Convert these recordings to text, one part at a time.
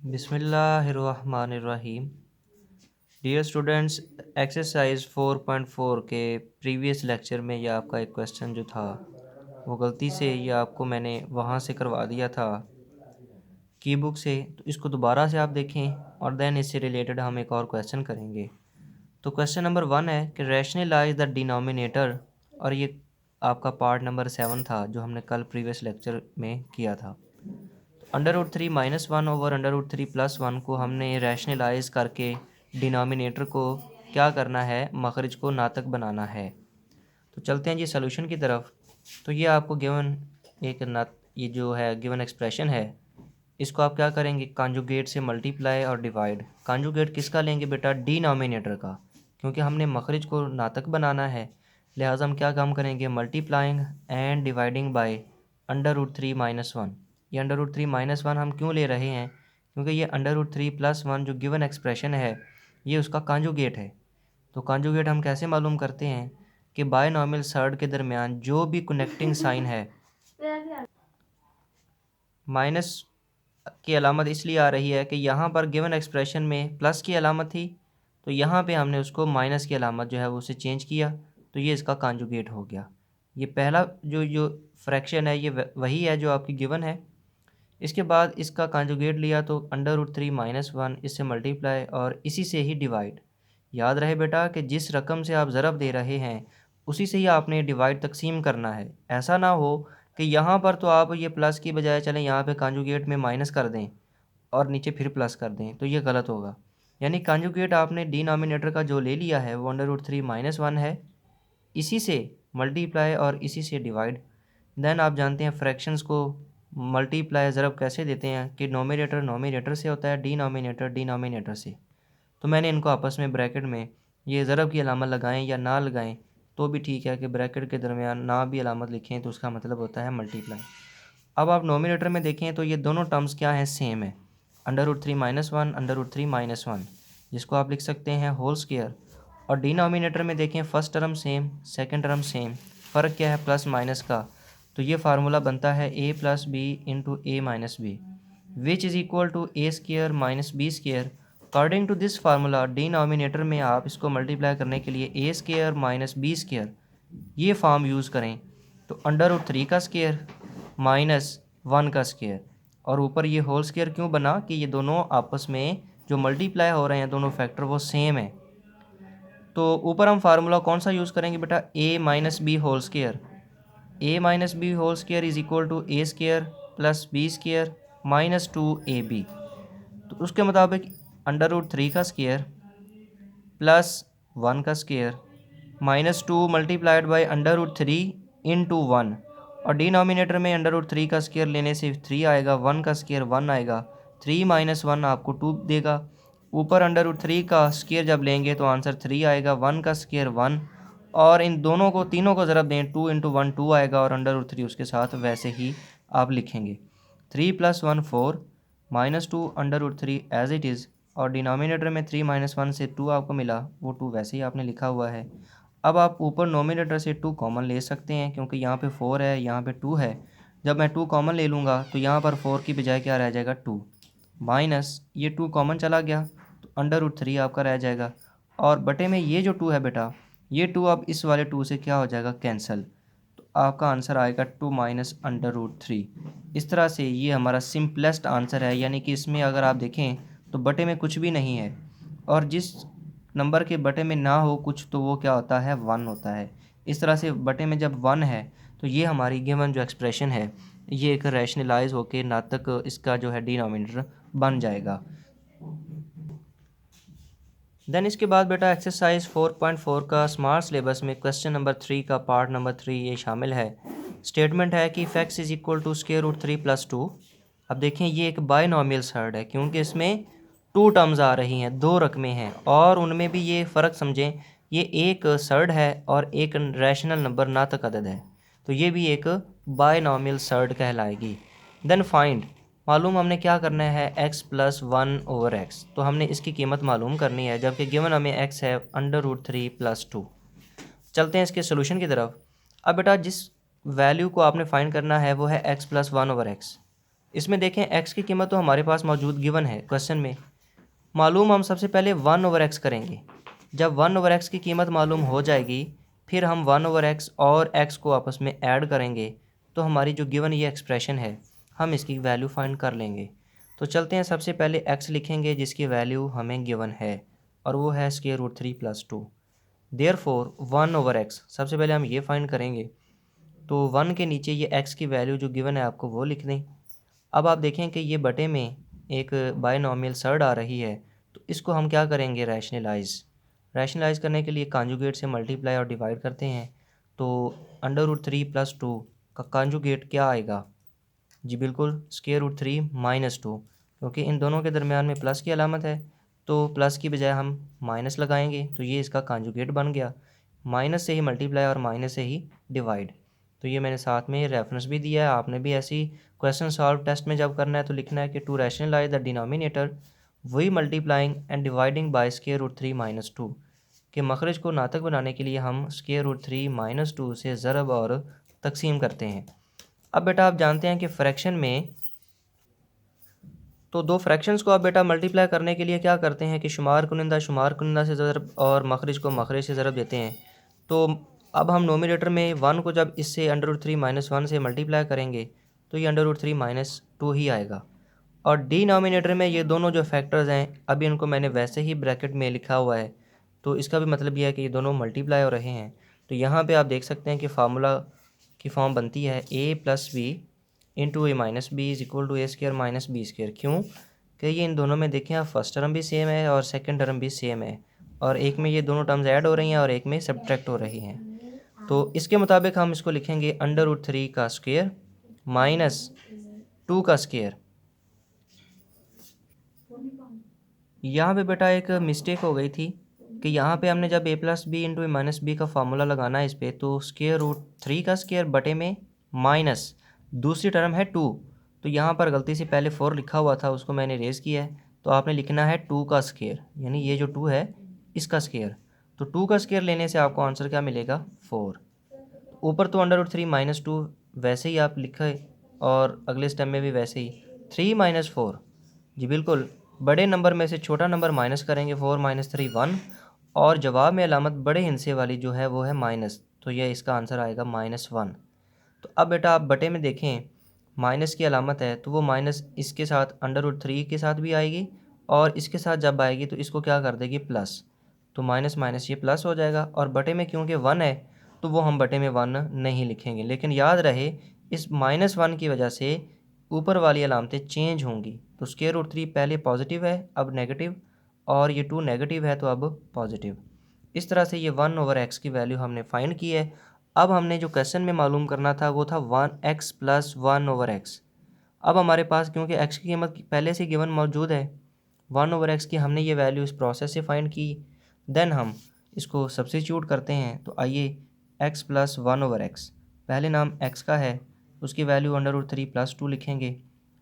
बिस्मिल्लाहिर्रहमानिर्रहीम। Dear students, exercise 4.4 के previous lecture में ये आपका एक क्वेश्चन जो था वो गलती से ये आपको मैंने वहाँ से करवा दिया था की बुक से। तो इसको दोबारा से आप देखें और देन इससे रिलेटेड हम एक और क्वेश्चन करेंगे। तो क्वेश्चन नंबर 1 है कि रैशनलाइज द डिनोमिनेटर, और ये आपका पार्ट नंबर 7 था जो हमने कल प्रीवियस लेक्चर में किया था। Under root 3 - 1 over under root 3 + 1 को हमने रैशनलाइज करके डिनोमिनेटर को क्या करना है, मखरज को नातक बनाना है। तो चलते हैं जी सोल्यूशन की तरफ। तो ये आपको गिवन एक ये जो है गिवन एक्सप्रेशन है, इसको आप क्या करेंगे, कॉन्जुगेट से मल्टीप्लाई और डिवाइड। कॉन्जुगेट किसका लेंगे बेटा, डिनोमिनेटर का, क्योंकि हमने मखरज को नातक बनाना है। लिहाजा हम क्या काम करेंगे, multiplying and dividing by under root 3 - 1। ये अंडर रूट 3 - 1 हम क्यों ले रहे हैं, क्योंकि ये अंडर रूट 3 + 1 जो गिवन एक्सप्रेशन है ये उसका कॉन्जुगेट है। तो कॉन्जुगेट हम कैसे मालूम करते हैं कि बायनॉमियल सर्ड के दरमियान जो भी कनेक्टिंग साइन है, माइनस की अलामत इसलिए आ रही है कि यहाँ पर गिवन एक्सप्रेशन में प्लस की अलामत थी, तो यहाँ पे हमने उसको माइनस की अलामत जो है वो उसे चेंज किया, तो ये इसका कॉन्जुगेट हो गया। ये पहला जो जो फ्रैक्शन है ये वही है जो आपकी गिवन है। इसके बाद इसका कॉन्जुगेट लिया तो अंडर रूट 3 - 1, इससे मल्टीप्लाई और इसी से ही डिवाइड। याद रहे बेटा कि जिस रकम से आप ज़रब दे रहे हैं उसी से ही आपने डिवाइड तकसीम करना है। ऐसा ना हो कि यहाँ पर तो आप ये प्लस की बजाय चलें यहाँ पे कॉन्जुगेट में माइनस कर दें और नीचे फिर प्लस कर दें, तो ये गलत होगा। यानी कॉन्जुगेट आपने डिनोमिनेटर का जो ले लिया है वो अंडर रूट 3 - 1 है, इसी से मल्टीप्लाई और इसी से डिवाइड। देन आप जानते हैं फ्रैक्शंस को मल्टीप्लाई ज़रब कैसे देते हैं कि नोमिनेटर नोमिनेटर से होता है, डिनोमिनेटर डिनोमिनेटर से। तो मैंने इनको आपस में ब्रैकेट में ये ज़रब की अलामत लगाएं या ना लगाएं तो भी ठीक है, कि ब्रैकेट के दरमियान ना भी अलामत लिखें तो उसका मतलब होता है मल्टीप्लाई। अब आप नोमिनेटर में देखें तो ये दोनों टर्म्स क्या हैं, सेम है, अंडर रूट 3 - 1 अंडर रूट 3 - 1, जिसको आप लिख सकते हैं होल स्क्वायर। और डिनोमिनेटर में देखें first term same second term same, फ़र्क क्या है, प्लस माइनस का। तो ये फार्मूला बनता है a + b × a - b, which is equal to a² - b²। According to this formula denominator में आप इसको मल्टीप्लाई करने के लिए a² - b² ये फॉर्म यूज़ करें, तो अंडर रूट 3 का स्क्वायर -1 का स्क्वायर, और ऊपर ये होल स्क्वायर क्यों बना कि ये दोनों आपस में जो मल्टीप्लाई हो रहे हैं दोनों फैक्टर वो सेम है। तो ऊपर हम फार्मूला कौन सा यूज़ करेंगे बेटा, a - b whole square. a - b whole square is equal to a² + b² -2ab। तो उसके मुताबिक अंडर रूट 3 का स्क्वायर +1 का square -2 multiplied by under root 3 × 1, और डिनोमिनेटर में अंडर रूट 3 का स्क्वायर लेने से 3 आएगा, 1 का स्क्वायर 1 आएगा, 3 - 1 आपको 2 देगा। ऊपर अंडर रूट 3 का स्क्वायर जब लेंगे तो आंसर 3 आएगा, 1 का स्क्वायर 1, और इन दोनों को तीनों को ज़रब दें 2 × 1 2 आएगा, और अंडर रूट 3 उसके साथ वैसे ही आप लिखेंगे। 3 + 1 4 -2 under root 3 as it is, और डिनोमिनेटर में 3 - 1 से 2 आपको मिला, वो 2 वैसे ही आपने लिखा हुआ है। अब आप ऊपर नोमिनेटर से 2 कॉमन ले सकते हैं, क्योंकि यहाँ पे 4 है यहाँ पे 2 है। जब मैं 2 कॉमन ले लूँगा तो यहाँ पर 4 की बजाय क्या रह जाएगा, 2 माइनस ये 2 कॉमन चला गया तो अंडर रूट 3 आपका रह जाएगा, और बटे में ये जो 2 है बेटा, ये 2 अब इस वाले 2 से क्या हो जाएगा, कैंसिल। तो आपका आंसर आएगा 2 - अंडर रूट 3। इस तरह से ये हमारा सिंपलेस्ट आंसर है, यानी कि इसमें अगर आप देखें तो बटे में कुछ भी नहीं है, और जिस नंबर के बटे में ना हो कुछ तो वो क्या होता है, 1 होता है। इस तरह से बटे में जब 1 है तो ये हमारी गिवन जो एक्सप्रेशन है ये एक रैशनलाइज होके नातक इसका जो है डिनोमिनेटर बन जाएगा। देन इसके बाद बेटा एक्सरसाइज 4.4 का स्मार्ट सिलेबस में क्वेश्चन नंबर 3 का पार्ट नंबर 3 ये शामिल है। स्टेटमेंट है कि f(x) इज़ इक्वल टू √3 + 2। अब देखें ये एक बायनॉमियल सर्ड है, क्योंकि इसमें 2 टर्म्स आ रही हैं, 2 रकमें हैं, और उनमें भी ये फ़र्क समझें, ये एक सर्ड है और एक रैशनल नंबर नातक अदद है, तो ये भी एक बायनॉमियल सर्ड कहलाएगी। देन फाइंड, मालूम हमने क्या करना है, x + 1/x, तो हमने इसकी कीमत मालूम करनी है, जबकि गिवन हमें x है अंडर रूट 3 + 2। चलते हैं इसके सोल्यूशन की तरफ। अब बेटा जिस वैल्यू को आपने फाइंड करना है वो है x + 1/x। इसमें देखें एक्स की कीमत तो हमारे पास मौजूद गिवन है क्वेश्चन में, मालूम हम सबसे पहले 1/x करेंगे। जब 1/x की कीमत मालूम हो जाएगी फिर हम 1/x और x को आपस में ऐड करेंगे तो हमारी जो गिवन ये एक्सप्रेशन है हम इसकी वैल्यू फाइंड कर लेंगे। तो चलते हैं, सबसे पहले x लिखेंगे जिसकी वैल्यू हमें गिवन है और वो है √3 + 2। देयरफॉर 1/x सबसे पहले हम ये फाइंड करेंगे, तो 1 के नीचे ये x की वैल्यू जो गिवन है आपको वो लिख दें। अब आप देखें कि ये बटे में एक बायनॉमियल सर्ड आ रही है, तो इसको हम क्या करेंगे, रैशनलाइज करने के लिए कांजुगेट से मल्टीप्लाई और डिवाइड करते हैं। तो √3 + 2 का कांजुगेट क्या आएगा जी, बिल्कुल √3 - 2, क्योंकि इन दोनों के दरमियान में प्लस की अलामत है तो प्लस की बजाय हम माइनस लगाएंगे, तो ये इसका कांजुगेट बन गया। माइनस से ही मल्टीप्लाई और माइनस से ही डिवाइड। तो ये मैंने साथ में रेफरेंस भी दिया है, आपने भी ऐसी क्वेश्चन सॉल्व टेस्ट में जब करना है तो लिखना है कि to rationalize the denominator we multiplying and dividing by √3 - 2 के मखरज को नातक बनाने के लिए हम √3 - 2 से ज़रब और तकसीम करते हैं। अब बेटा आप जानते हैं कि फ्रैक्शन में तो दो फ्रैक्शंस को आप बेटा मल्टीप्लाई करने के लिए क्या करते हैं कि शुमार कुनिंदा से ज़रब और मखरज को मखरज से ज़रब देते हैं। तो अब हम नोमिनेटर में 1 को जब इससे √3 - 1 से मल्टीप्लाई करेंगे तो ये √3 - 2 ही आएगा। और डिनोमिनेटर में ये दोनों जो फैक्टर्स हैं अभी इनको मैंने वैसे ही ब्रैकेट में लिखा हुआ है, तो इसका भी मतलब ये है कि ये दोनों मल्टीप्लाई हो रहे हैं। तो यहाँ पे आप देख सकते हैं कि फार्मूला की फॉर्म बनती है a + b × a - b = a² - b²। क्यों कि ये इन दोनों में देखें आप, फर्स्ट टर्म भी सेम है और सेकंड टर्म भी सेम है, और एक में ये दोनों टर्म्स ऐड हो रही हैं और एक में सब्ट्रैक्ट हो रही हैं। तो इसके मुताबिक हम इसको लिखेंगे √3 का स्क्वायर - 2 का स्क्वायर। यहाँ पे बेटा एक मिस्टेक हो गई थी कि यहाँ पे हमने जब a + b × a - b का फार्मूला लगाना है इस पर, तो √3 का स्क्वायर बटे में माइनस दूसरी टर्म है 2, तो यहाँ पर गलती से पहले 4 लिखा हुआ था, उसको मैंने रेज़ किया है, तो आपने लिखना है 2 का स्क्वायर, यानी ये जो 2 है इसका स्क्वायर। तो 2 का स्क्वायर लेने से आपको आंसर क्या मिलेगा, 4। ऊपर तो √3 - 2 वैसे ही आप लिखे और अगले स्टेप में भी वैसे ही 3 - 4। जी बिल्कुल, बड़े नंबर में से छोटा नंबर माइनस करेंगे, 4 - 3 1, और जवाब में अलामत बड़े हिस्से वाली जो है वो है माइनस, तो यह इसका आंसर आएगा -1। तो अब बेटा आप बटे में देखें, माइनस की अलामत है तो वो माइनस इसके साथ √3 के साथ भी आएगी और इसके साथ जब आएगी तो इसको क्या कर देगी, प्लस, तो माइनस माइनस ये प्लस हो जाएगा। और बटे में क्योंकि 1 है तो वो हम बटे में 1 नहीं लिखेंगे, लेकिन याद रहे इस -1 की वजह से ऊपर वाली अलामतें चेंज होंगी। तो √3 पहले पॉजिटिव है अब नेगेटिव, और ये 2 नेगेटिव है तो अब पॉजिटिव। इस तरह से ये 1/x की वैल्यू हमने फाइंड की है। अब हमने जो क्वेश्चन में मालूम करना था वो था 1x + 1/x। अब हमारे पास क्योंकि x की कीमत पहले से गिवन मौजूद है 1/x की, हमने ये वैल्यू इस प्रोसेस से फाइंड की। देन हम इसको सब्स्टिट्यूट करते हैं, तो आइए x + 1/x, पहले नाम x का है उसकी वैल्यू √3 + 2 लिखेंगे,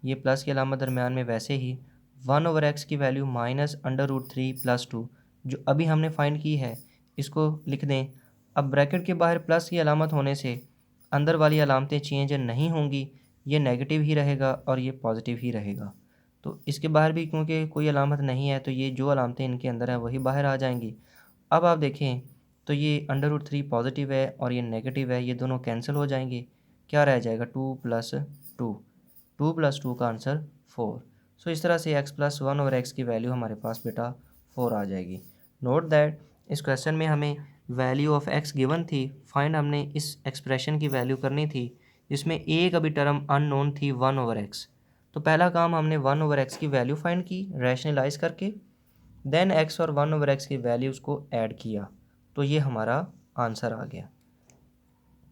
ये प्लस की अलामत दरमियान में, वैसे ही 1/x की वैल्यू -√3 + 2 जो अभी हमने फाइंड की है इसको लिख दें। अब ब्रैकेट के बाहर प्लस की अलामत होने से अंदर वाली अलामतें चेंज नहीं होंगी, ये नेगेटिव ही रहेगा और ये पॉजिटिव ही रहेगा। तो इसके बाहर भी क्योंकि कोई अलामत नहीं है तो ये जो अलामतें इनके अंदर हैं वही बाहर आ जाएंगी। अब आप देखें तो ये √3 पॉजिटिव है और ये नेगेटिव है, ये दोनों कैंसिल हो जाएंगे, क्या रह जाएगा 2 + 2, 2 + 2 का आंसर 4। सो इस तरह से x + 1/x की वैल्यू हमारे पास बेटा 4 आ जाएगी। नोट दैट इस क्वेश्चन में हमें वैल्यू ऑफ x गिवन थी, फाइंड हमने इस एक्सप्रेशन की वैल्यू करनी थी जिसमें एक अभी टर्म अननोन थी 1/x। तो पहला काम हमने 1/x की वैल्यू फाइंड की रैशनलाइज करके, देन x और 1/x की वैल्यूज़ को ऐड किया, तो ये हमारा आंसर आ गया।